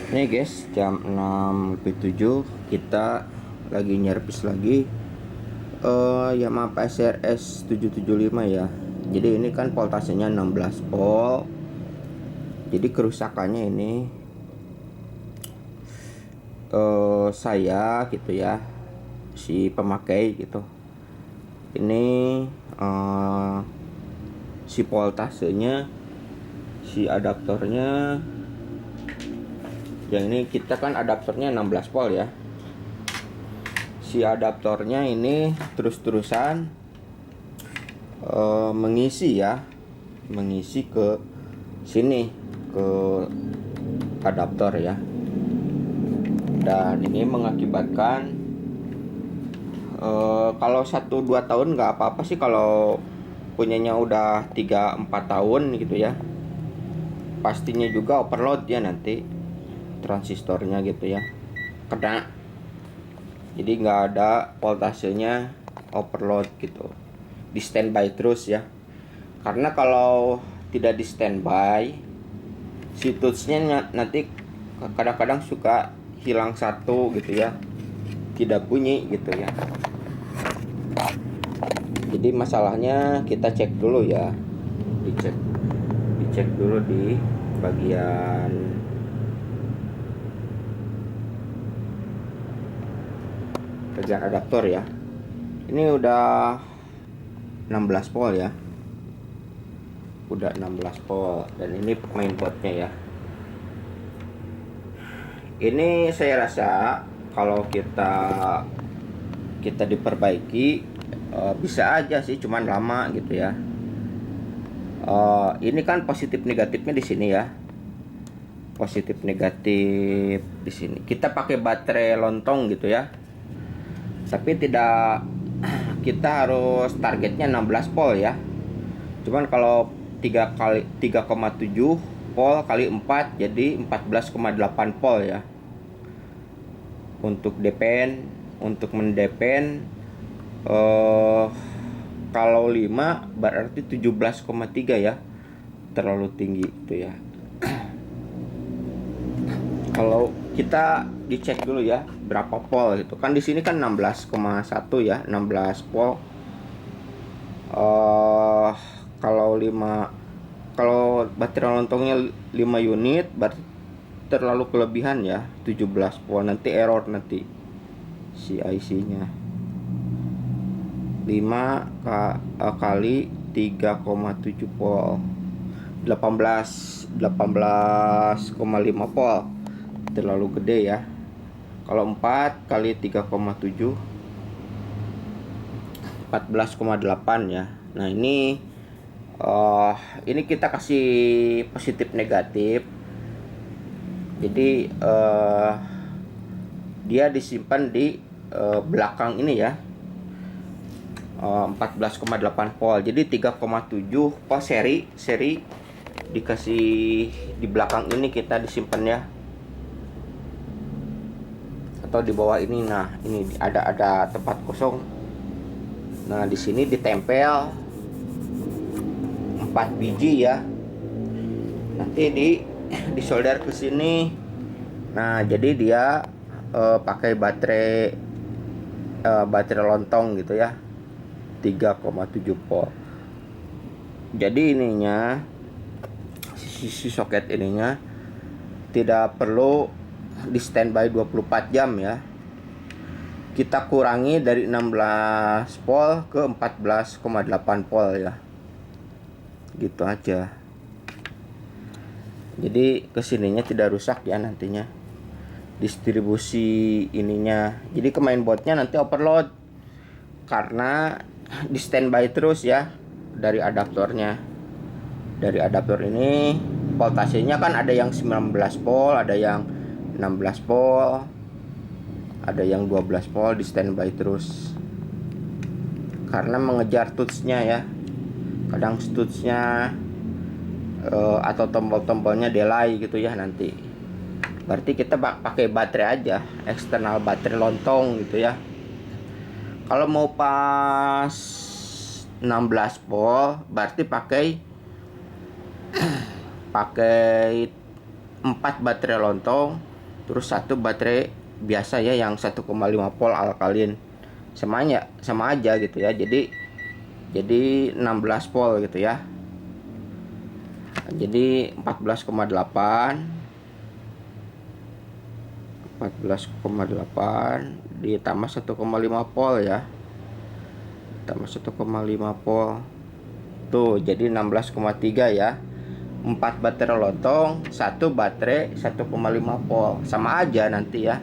Ini guys, jam 6.07 kita lagi nyervis lagi Yamaha PSRS 775 ya. Jadi ini kan voltasenya 16 volt. Jadi kerusakannya ini saya gitu ya, si pemakai gitu. Ini si voltasenya, si adaptornya. Yang ini kita kan adaptornya 16 volt ya. Si adaptornya ini terus-terusan mengisi ya, mengisi ke sini, ke adaptor ya. Dan ini mengakibatkan kalau 1-2 tahun nggak apa-apa sih, kalau punyanya udah 3-4 tahun gitu ya, pastinya juga overload ya nanti transistornya gitu ya, kena. Jadi nggak ada voltasenya overload gitu, di standby terus ya. Karena kalau tidak di standby, si touchnya nanti kadang-kadang suka hilang satu gitu ya, tidak bunyi gitu ya. Jadi masalahnya kita cek dulu ya, dicek dulu di bagian adaptor ya. Ini udah 16 volt ya, udah 16 volt. Dan ini mainboardnya ya. Ini saya rasa kalau kita diperbaiki bisa aja sih, cuman lama gitu ya. Ini kan positif negatifnya di sini ya, positif negatif di sini. Kita pakai baterai lontong gitu ya, tapi tidak, kita harus targetnya 16 volt ya. Cuman kalau 3,7 volt kali 4 jadi 14,8 volt ya. Untuk depen, untuk mendepen kalau 5 berarti 17,3 ya. Terlalu tinggi itu ya. Kalau kita dicek dulu ya berapa volt gitu. Kan di sini kan 16,1 ya, 16 volt. Kalau baterai lontongnya 5 unit berarti terlalu kelebihan ya, 17 volt. Nanti error nanti si IC-nya. 5 kali 3,7 volt, 18,5 volt. Terlalu gede ya. Kalau 4 kali 3,7, 14,8 ya. Nah ini kita kasih positif negatif. Jadi dia disimpan di belakang ini ya, 14,8 volt. Jadi 3,7 volt seri dikasih di belakang ini, kita disimpan ya, atau di bawah ini. Nah ini ada tempat kosong. Nah di sini ditempel 4 biji ya. Nanti disolder ke sini. Nah jadi dia pakai baterai lontong gitu ya, 3,7 volt. Jadi ininya, si soket ininya tidak perlu di standby 24 jam ya. Kita kurangi dari 16 volt ke 14,8 volt ya, gitu aja. Jadi kesininya tidak rusak ya nantinya distribusi ininya. Jadi ke mainboardnya nanti overload karena di standby terus ya dari adaptornya. Dari adaptor ini voltasenya kan ada yang 19 volt, ada yang 16 volt, ada yang 12 volt, di standby terus karena mengejar touchnya ya. Kadang touchnya atau tombol-tombolnya delay gitu ya nanti. Berarti kita pakai baterai aja, eksternal baterai lontong gitu ya. Kalau mau pas 16 volt berarti pakai 4 baterai lontong terus satu baterai biasa ya yang 1,5 volt alkalin. Sama aja gitu ya. Jadi 16 volt gitu ya. Jadi 14,8 ditambah 1,5 volt ya. Tambah 1,5 volt. Tuh, jadi 16,3 ya. 4 baterai lontong, 1 baterai 1,5 volt. Sama aja nanti ya.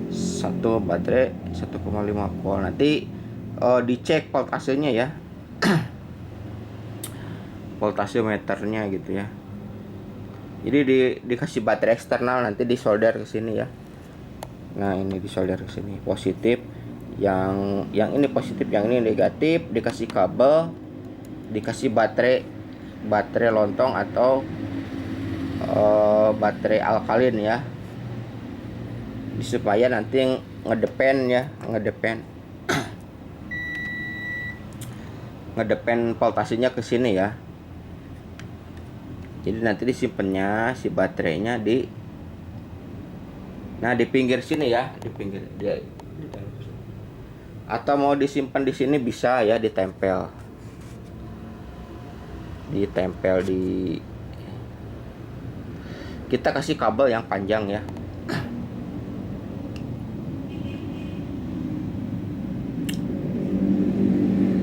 1 baterai 1,5 volt. Nanti dicek voltasenya ya. Voltase meternya gitu ya. Jadi dikasih baterai eksternal, nanti disolder ke sini ya. Nah, ini disolder ke sini positif. Yang ini positif, yang ini negatif, dikasih kabel, dikasih baterai lontong atau baterai alkalin ya, supaya nanti ngedepen voltasenya ke sini ya. Jadi nanti disimpannya si baterainya di pinggir sini ya, di pinggir dia. Atau mau disimpan di sini bisa ya, ditempel di, kita kasih kabel yang panjang ya.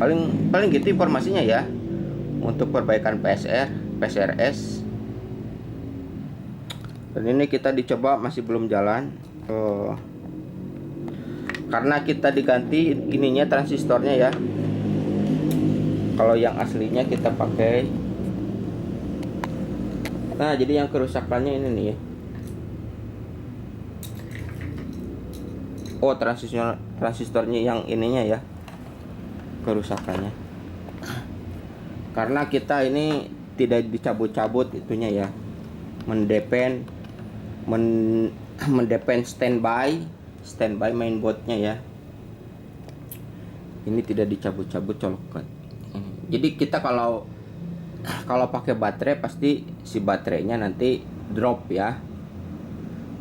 Paling gitu informasinya ya untuk perbaikan PSRS. Dan ini kita dicoba masih belum jalan. Karena kita diganti ininya, transistornya ya. Kalau yang aslinya kita pakai. Nah, jadi yang kerusakannya ini nih ya. Oh, transistornya yang ininya ya, kerusakannya. Karena kita ini tidak dicabut-cabut itunya ya. Mendepen standby mainboardnya ya. Ini tidak dicabut-cabut colokan. Jadi kita kalau pakai baterai pasti si baterainya nanti drop ya.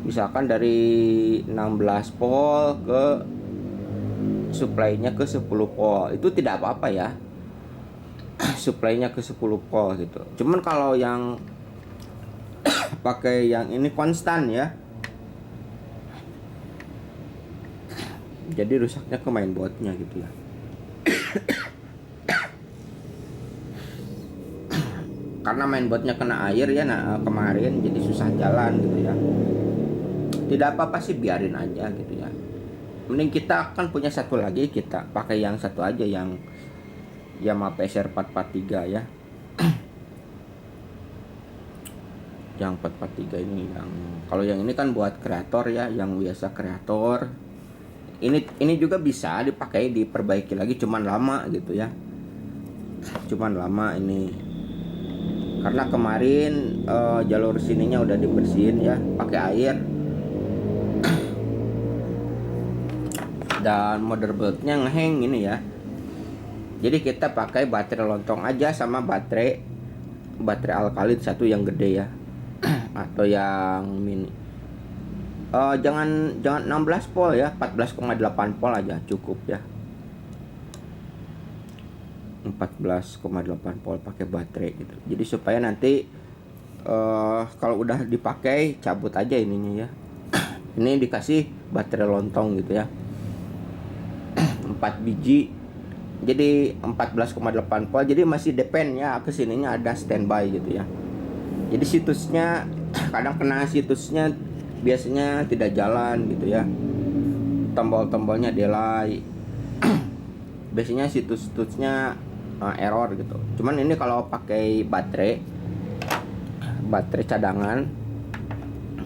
Misalkan dari 16 volt ke supply-nya ke 10 volt, itu tidak apa-apa ya. Supply-nya ke 10 volt gitu. Cuman kalau yang pakai yang ini konstan ya. Jadi rusaknya ke mainboardnya gitu ya. Karena mainboardnya kena air ya, kemarin jadi susah jalan gitu ya. Tidak apa-apa sih, biarin aja gitu ya. Mending kita kan punya satu lagi, kita pakai yang satu aja, yang Yamaha PSR 443 ya. Yang 443 ini, yang kalau yang ini kan buat kreator ya, yang biasa kreator. Ini juga bisa dipakai, diperbaiki lagi, cuman lama gitu ya. Cuman lama ini. Karena kemarin jalur sininya udah dibersihin ya, pakai air. Dan motherboardnya ngehang ini ya. Jadi kita pakai baterai lontong aja sama baterai alkalin satu yang gede ya. Atau yang mini. Jangan 16 volt ya, 14,8 volt aja cukup ya. 14,8 volt pakai baterai gitu. Jadi supaya nanti kalau udah dipakai cabut aja ininya ya. Ini dikasih baterai lontong gitu ya. 4 biji. Jadi 14,8 volt. Jadi masih depend ya, kesininya ada standby gitu ya. Jadi situsnya kadang kena situsnya, biasanya tidak jalan gitu ya. Tombol-tombolnya delay. Biasanya situs-situsnya error gitu. Cuman ini kalau pakai baterai cadangan,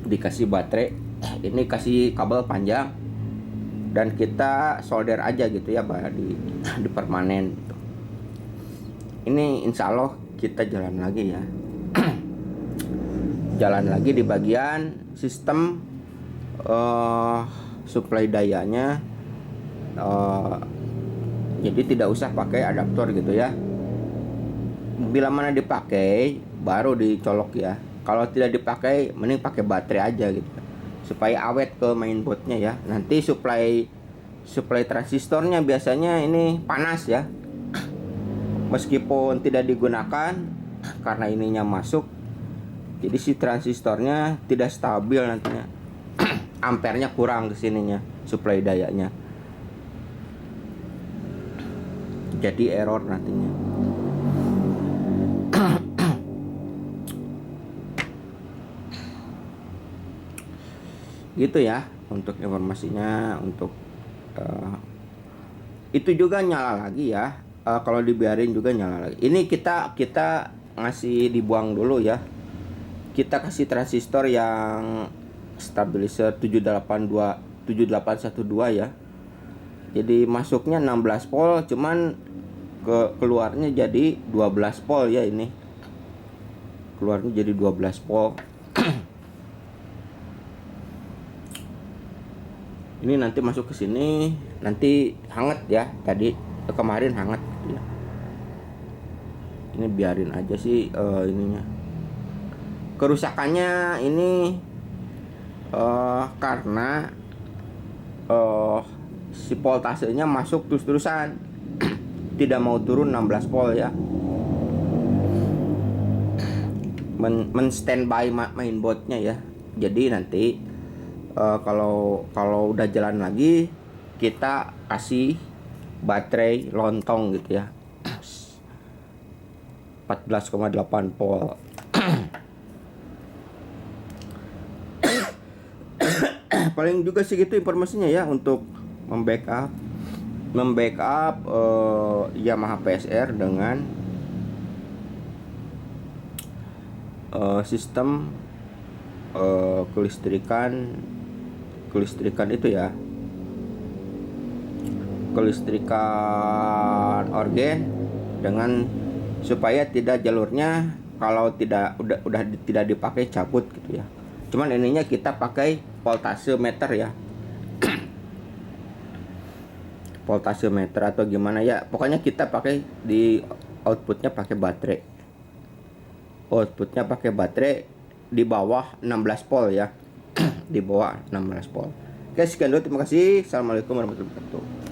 dikasih baterai, ini kasih kabel panjang dan kita solder aja gitu ya, di permanen gitu. Ini insya Allah kita jalan lagi ya. Jalan lagi di bagian sistem supply dayanya. Jadi tidak usah pakai adaptor gitu ya. Bila mana dipakai baru dicolok ya. Kalau tidak dipakai mending pakai baterai aja gitu supaya awet ke mainboardnya ya. Nanti supply transistornya biasanya ini panas ya, meskipun tidak digunakan karena ininya masuk, jadi si transistornya tidak stabil nantinya. Ampernya kurang kesininya, supply dayanya, jadi error nantinya. Gitu ya untuk informasinya. Untuk itu juga nyala lagi ya, kalau dibiarin juga nyala lagi. Ini kita ngasih dibuang dulu ya, kita kasih transistor yang stabilizer 7812 ya. Jadi masuknya 16 volt, cuman keluarnya jadi 12 volt ya. Ini keluarnya jadi 12 volt. Ini nanti masuk ke sini, nanti hangat ya. Tadi kemarin hangat gitu ya. Ini biarin aja sih ininya. Kerusakannya ini karena si voltasenya masuk terus-terusan, tidak mau turun 16 volt ya. Standby mainboardnya ya. Jadi nanti kalau udah jalan lagi, kita kasih baterai lontong gitu ya, 14,8 volt. Paling juga sih gitu informasinya ya, untuk membackup Yamaha PSR dengan sistem kelistrikan itu ya, kelistrikan organ, dengan supaya tidak jalurnya kalau udah tidak dipakai cabut gitu ya. Cuman ininya kita pakai voltase meter ya. Voltase meter atau gimana ya, pokoknya kita pakai di outputnya pakai baterai. Outputnya pakai baterai di bawah 16 volt ya. Di bawah 16 volt. Oke, sekian dulu, terima kasih. Assalamualaikum warahmatullahi wabarakatuh.